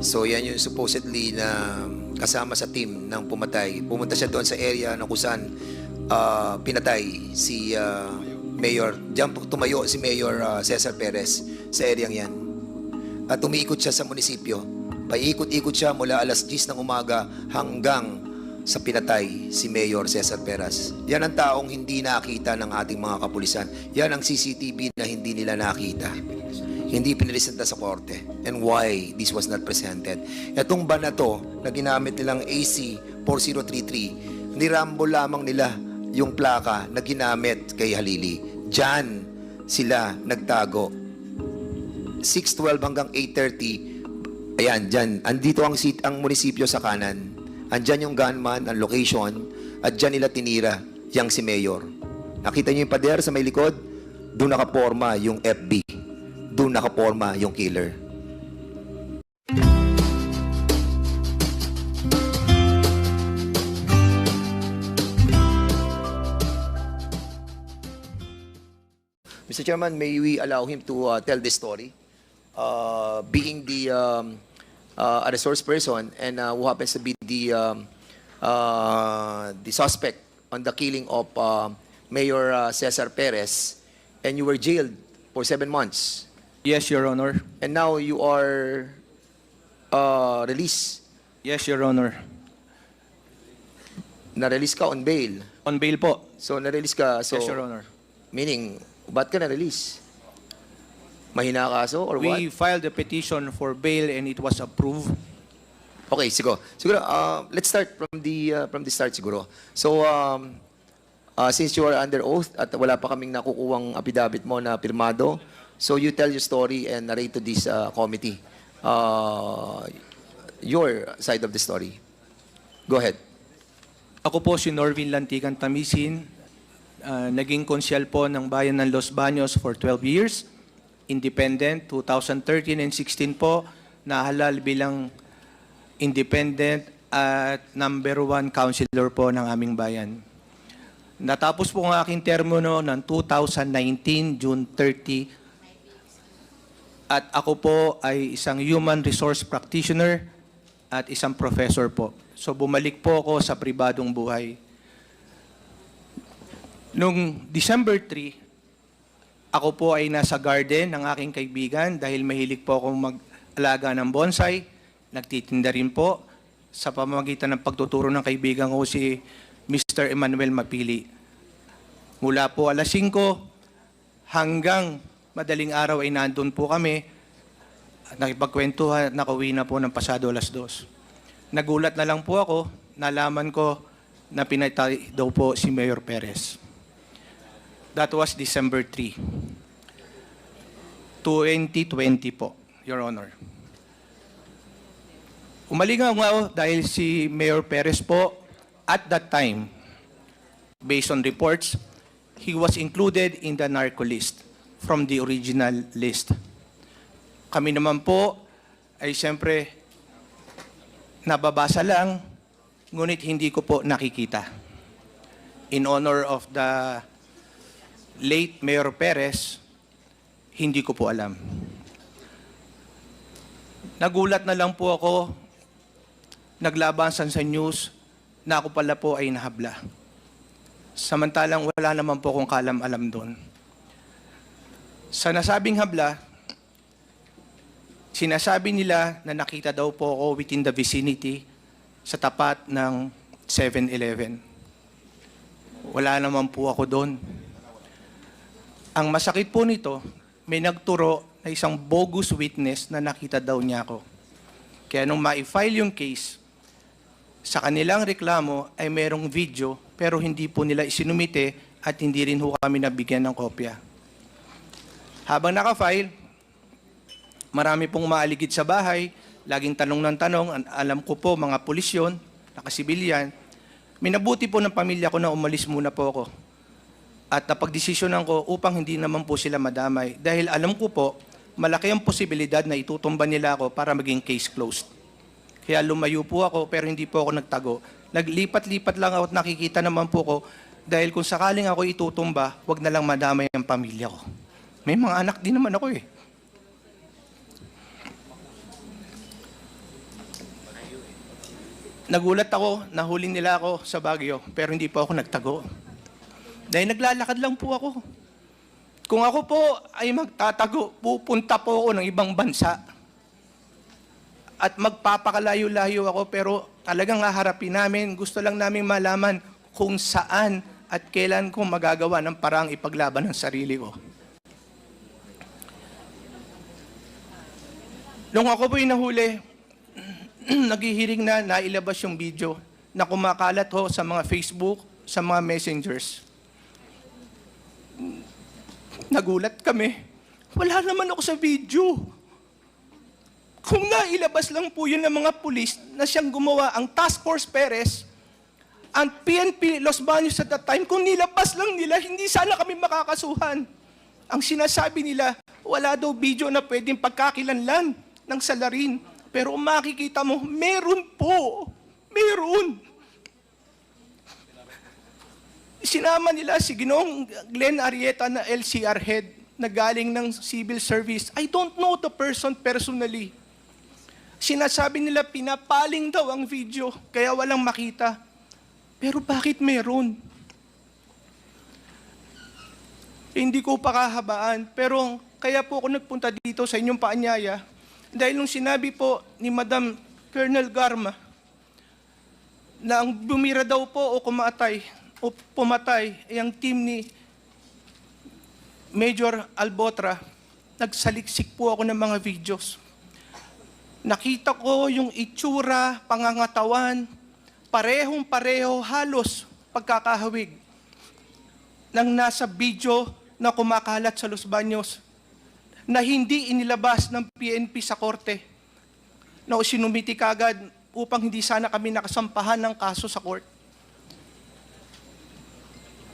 So yan yung supposedly na kasama sa team ng pumatay. Pumunta siya doon sa area na kung saan pinatay si Mayor. Diyan tumayo si Mayor Cesar Perez sa area yan. At umiikot siya sa munisipyo. Paikot-ikot siya mula alas 10 ng umaga hanggang sa pinatay si Mayor Cesar Perez. Yan ang taong hindi nakita ng ating mga kapulisan. Yan ang CCTV na hindi nila nakita. Hindi piniresenta sa korte. And why this was not presented. Itong ban na to na ginamit nilang AC 4033, nirambol lamang nila yung plaka na ginamit kay Halili. Diyan sila nagtago. 6:12 hanggang 8:30. Ayan, dyan. Andito ang munisipyo sa kanan. Andyan yung gunman, ang location, at dyan nila tinira yang si Mayor. Nakita niyo yung pader sa may likod? Doon nakaporma yung FB. Doon nakaporma yung killer. Mr. Chairman, may we allow him to tell this story? Being the a resource person and who happens to be the suspect on the killing of Mayor Cesar Perez, and you were jailed for 7 months. Yes, Your Honor. And now you are released. Yes, Your Honor. Na-release ka on bail. On bail po. So na-release ka. So, Yes, Your Honor. meaning, ba't ka na-release? Mahina kaso or what? We filed a petition for bail and it was approved. Okay, siguro. Let's start from the start siguro. So, since you are under oath at wala pa kaming nakukuwang affidavit mo na pirmado, so you tell your story and narrate to this committee your side of the story. Go ahead. Ako po si Norvin Lantigan Tamisin, naging konsyal po ng Bayan ng Los Baños for 12 years. Independent, 2013 and 16 po, nahalal bilang independent at #1 councilor po ng aming bayan. Natapos po ang aking termino ng 2019, June 30, at ako po ay isang human resource practitioner at isang professor po. So bumalik po ako sa pribadong buhay. Noong December 3, ako po ay nasa garden ng aking kaibigan dahil mahilig po akong mag-alaga ng bonsai. Nagtitinda rin po sa pamamagitan ng pagtuturo ng kaibigan ko si Mr. Emmanuel Mapili. Mula po alas 5 hanggang madaling araw ay nandun po kami at nakipagkwentuhan, nakauwi na po ng pasado alas 2. Nagulat na lang po ako, nalaman ko na pinatay daw po si Mayor Perez. That was December 3, 2020 po, Your Honor. Umalingaw nga ako dahil si Mayor Perez po, at that time, based on reports, he was included in the narco list from the original list. Kami naman po ay siyempre nababasa lang, ngunit hindi ko po nakikita. In honor of the late Mayor Perez, hindi ko po alam. Nagulat na lang po ako, naglabasan sa news na ako pala po ay nahabla. Samantalang wala naman po akong kalam-alam doon. Sa nasabing habla, sinasabi nila na nakita daw po ako within the vicinity sa tapat ng 7-Eleven. Wala naman po ako doon. Ang masakit po nito, may nagturo na isang bogus witness na nakita daw niya ako. Kaya nung ma-file yung case, sa kanilang reklamo ay merong video pero hindi po nila isinumite at hindi rin ho kami nabigyan ng kopya. Habang naka-file, marami pong maaligid sa bahay, laging tanong ng tanong, alam ko po mga pulis yun, nakasibilyan. Minabuti po ng pamilya ko na umalis muna po ako. At napagdesisyonan ko upang hindi naman po sila madamay. Dahil alam ko po, malaki ang posibilidad na itutumba nila ako para maging case closed. Kaya lumayo po ako pero hindi po ako nagtago. Naglipat-lipat lang ako at nakikita naman po ko dahil kung sakaling ako itutumba, wag na lang madamay ang pamilya ko. May mga anak din naman ako eh. Nagulat ako, nahuli nila ako sa Baguio, pero hindi po ako nagtago. Dahil naglalakad lang po ako. Kung ako po ay magtatago, pupunta po ako ng ibang bansa. At magpapakalayo-layo ako, pero talagang haharapin namin. Gusto lang namin malaman kung saan at kailan ko magagawa ng parang ipaglaban ng sarili ko. Nung ako po'y nahuli, naghihiring na nailabas yung video na kumakalat ho sa mga Facebook, sa mga messengers. Nagulat kami. Wala naman ako sa video. Kung nailabas lang po yun ng mga pulis na siyang gumawa ang Task Force Perez, ang PNP Los Baños at that time, kung nilabas lang nila, hindi sana kami makakasuhan. Ang sinasabi nila, wala daw video na pwedeng pagkakilanlan ng salarin. Pero kung makikita mo, meron po. Meron. Sinama nila si Ginoong Glenn Arrieta na LCR head na galing ng civil service. I don't know the person personally. Sinasabi nila pinapaling daw ang video, kaya walang makita. Pero bakit meron? Hindi ko pakahabaan, pero kaya po ako nagpunta dito sa inyong paanyaya dahil nung sinabi po ni Madam Colonel Garma na ang bumira daw po o pumatay ay ang team ni Major Albotra, nagsaliksik po ako ng mga videos. Nakita ko yung itsura, pangangatawan, parehong-pareho halos pagkakahawig ng nasa video na kumakalat sa Los Baños na hindi inilabas ng PNP sa korte na sinumiti kagad upang hindi sana kami nakasampahan ng kaso sa court.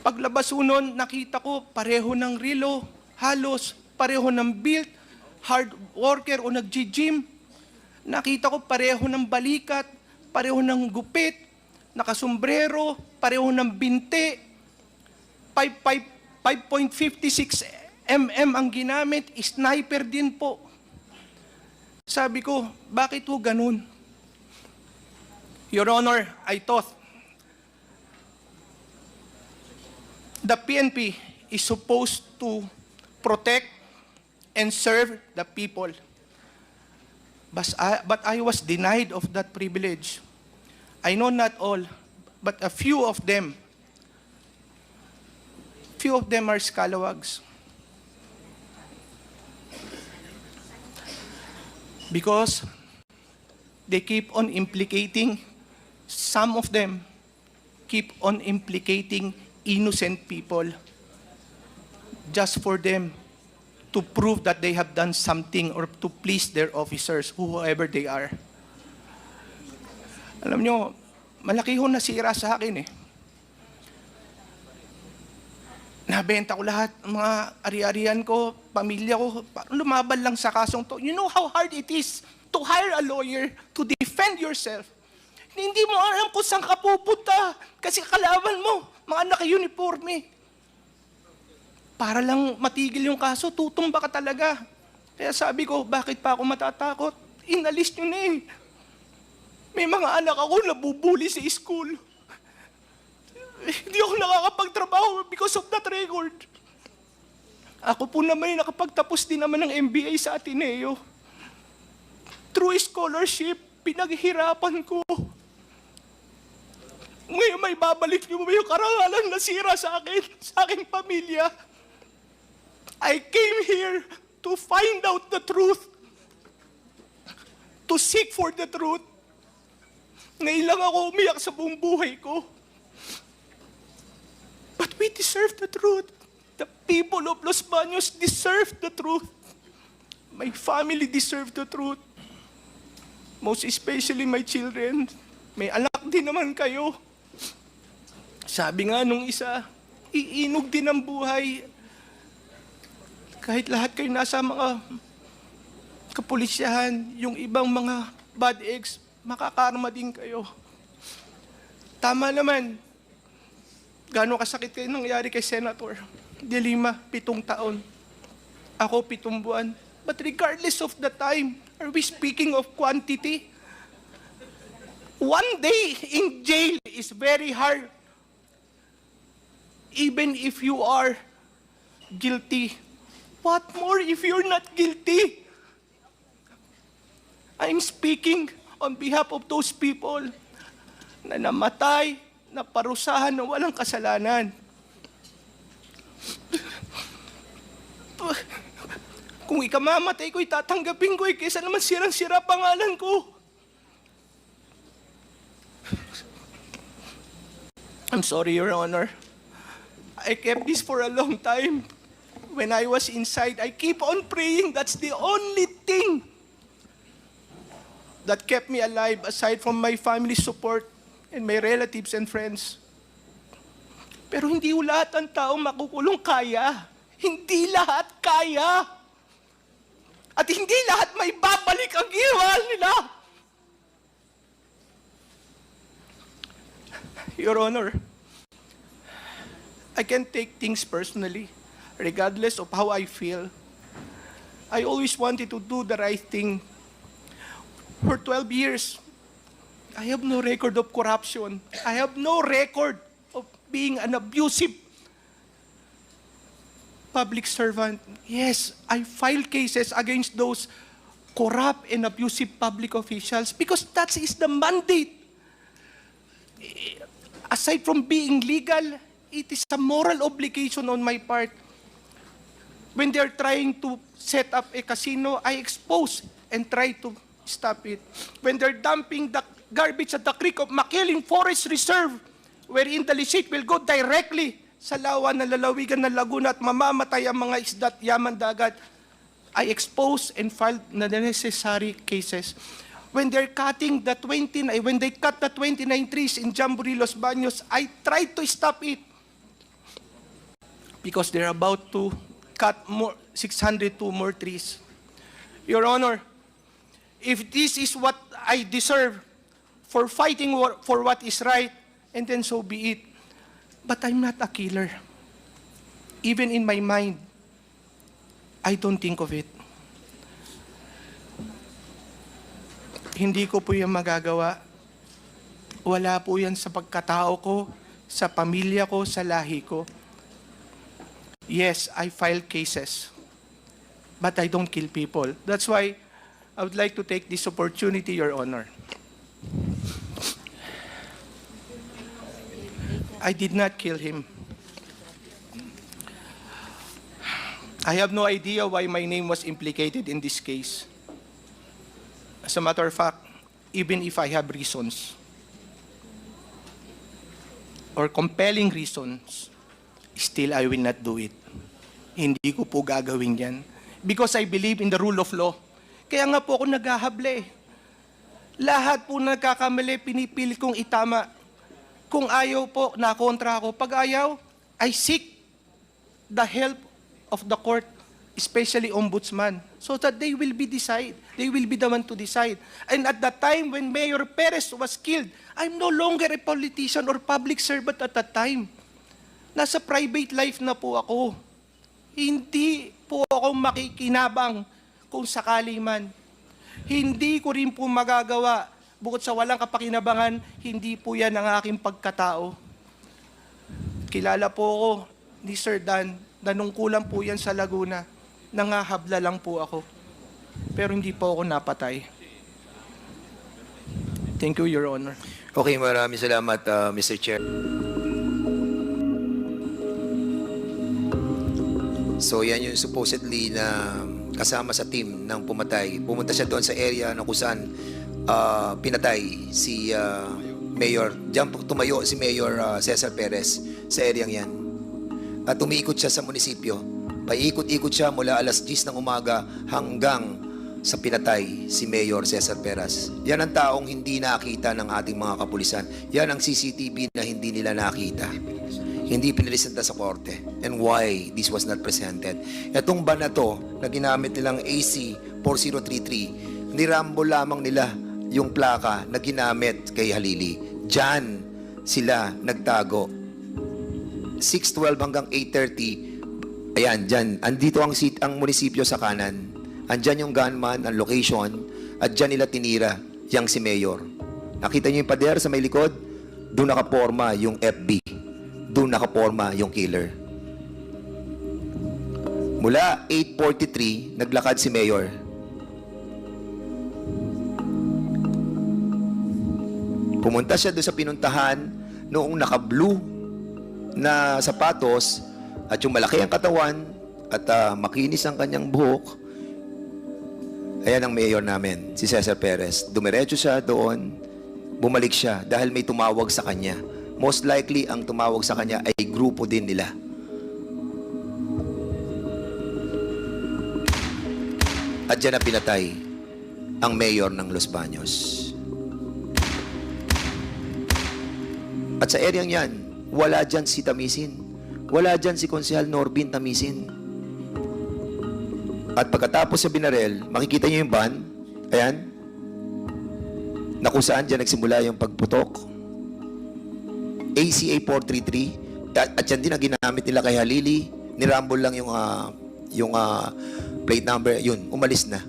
Paglabas unon, nakita ko pareho ng relo, halos pareho ng build, hard worker o nag-gym. Nakita ko pareho ng balikat, pareho ng gupit, nakasombrero, pareho ng binte, 5.56 mm ang ginamit, sniper din po. Sabi ko, bakit po ganun? Your Honor, I thought the PNP is supposed to protect and serve the people. But I was denied of that privilege. I know not all, but a few of them are scalawags. Because they keep on implicating, some of them keep on implicating innocent people just for them to prove that they have done something or to please their officers, whoever they are. Alam nyo, malaki ho nasira sa akin eh. Nabenta ko lahat, mga ari-arian ko, pamilya ko, lumaban lang sa kasong to. You know how hard it is to hire a lawyer to defend yourself. Hindi mo alam kung saan ka pupunta kasi kalaban mo, mga naka-uniforme. Para lang matigil yung kaso, tutumba ka talaga. Kaya sabi ko, bakit pa ako matatakot? Inalis nyo na eh. May mga anak ako na bubuli sa school. Hindi ako nakakapagtrabaho because of that record. Ako po naman nakapagtapos din naman ng MBA sa Ateneo. Through scholarship, pinaghirapan ko. Ngayon may babalik niyo ba yung karangalan na sira sa akin, sa aking pamilya? I came here to find out the truth. To seek for the truth. Ngayon lang ako umiyak sa buong buhay ko. But we deserve the truth. The people of Los Baños deserve the truth. My family deserve the truth. Most especially my children. May anak din naman kayo. Sabi nga nung isa, iinog din ang buhay. Kahit lahat kayo nasa mga kapulisyahan, yung ibang mga bad eggs, makakarma din kayo. Tama naman. Gano'ng kasakit kayo nangyari kay Senator De Lima, 7 taon. Ako, 7 buwan. But regardless of the time, are we speaking of quantity? One day in jail is very hard. Even if you are guilty. What more if you're not guilty? I'm speaking on behalf of those people na namatay, na parusahan na walang kasalanan. Kung ikamamatay ko, itatanggapin ko kaysa naman sirang-sira pangalan ko. I'm sorry, Your Honor. I kept this for a long time. When I was inside, I keep on praying. That's the only thing that kept me alive aside from my family support and my relatives and friends. Pero hindi lahat ng tao makukulong kaya. Hindi lahat kaya. At hindi lahat may babalik ang ginawa nila. Your Honor, I can take things personally, regardless of how I feel. I always wanted to do the right thing. For 12 years, I have no record of corruption. I have no record of being an abusive public servant. Yes, I file cases against those corrupt and abusive public officials because that is the mandate. Aside from being legal, it is a moral obligation on my part. When they're trying to set up a casino, I expose and try to stop it. When they're dumping the garbage at the creek of Makiling Forest Reserve, wherein the leachate will go directly sa lawa ng lalawigan ng Laguna at mamamatay ang mga isda at yaman dagat, I expose and file na the necessary cases. When they're cutting the 29, when they cut the 29 trees in Jamboree Los Baños, I tried to stop it because they're about to cut more 602 more trees. Your Honor, if this is what I deserve for fighting for what is right, and then so be it. But I'm not a killer. Even in my mind, I don't think of it. Hindi ko po yan magagawa. Wala po yan sa pagkatao ko, sa pamilya ko, sa lahi ko. Yes, I file cases, but I don't kill people. That's why I would like to take this opportunity, Your Honor. I did not kill him. I have no idea why my name was implicated in this case. As a matter of fact, even if I have reasons or compelling reasons, still I will not do it. Hindi ko po gagawin yan. Because I believe in the rule of law. Kaya nga po ako naghahable. Lahat po nagkakamali, pinipilit kong itama. Kung ayaw po, nakontra ako. Pag ayaw, I seek the help of the court, especially ombudsman, so that they will be the one to decide. And at the time when Mayor Perez was killed, I'm no longer a politician or public servant at that time. Nasa private life na po ako. Hindi po ako makikinabang kung sakali man. Hindi ko rin po magagawa, bukod sa walang kapakinabangan, hindi po yan ang aking pagkatao. Kilala po ako ni Sir Dan, nanungkulan po yan sa Laguna. Nangahabla lang po ako. Pero hindi po ako napatay. Thank you, Your Honor. Okay, maraming salamat, Mr. Chair. So yan yung supposedly na kasama sa team ng pumatay. Pumunta siya doon sa area na kung saan pinatay si Mayor. Diyan tumayo si Mayor Cesar Perez sa area yan. At umiikot siya sa munisipyo. Paikot-ikot siya mula alas 10 ng umaga hanggang sa pinatay si Mayor Cesar Perez. Yan ang taong hindi nakita ng ating mga kapulisan. Yan ang CCTV na hindi nila nakita. Hindi piniresenta sa korte. And why this was not presented. Itong ban na to, na ginamit nilang AC 4033, nirambol lamang nila yung plaka na ginamit kay Halili. Diyan sila nagtago. 6:12 hanggang 8:30. Ayan, diyan. Andito ang munisipyo sa kanan. Andyan yung gunman, ang location, at diyan nila tinira yang si Mayor. Nakita niyo yung pader sa may likod? Doon nakaporma yung FB. Doon nakaporma yung killer. Mula 8:43, naglakad si Mayor. Pumunta siya doon sa pinuntahan noong naka-blue na sapatos at yung malaki ang katawan at makinis ang kanyang buhok. Ayan ang mayor namin, si Cesar Perez. Dumiretso siya doon, bumalik siya dahil may tumawag sa kanya. Most likely, ang tumawag sa kanya ay grupo din nila. At dyan na pinatay ang mayor ng Los Baños. At sa eryang yan, wala dyan si Tamisin. Wala dyan si Konsehal Norbin Tamisin. At pagkatapos sa binarel, makikita niyo yung van, ayan, na kung saan dyan nagsimula yung pagputok. ACA 433, at yan din ang ginamit nila kay Halili, nirambol lang yung plate number, yun, umalis na.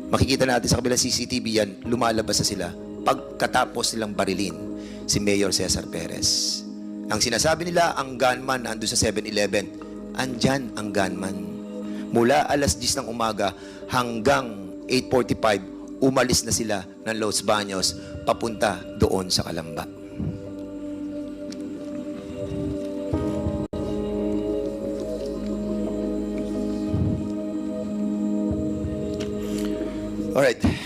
Makikita natin sa kabilang CCTV yan, lumalabas na sila pagkatapos nilang barilin si Mayor Cesar Perez. Ang sinasabi nila, ang gunman nandun sa 7-Eleven. Andyan ang gunman. Mula alas 10 ng umaga hanggang 8:45, umalis na sila ng Los Baños papunta doon sa Calamba. Alright.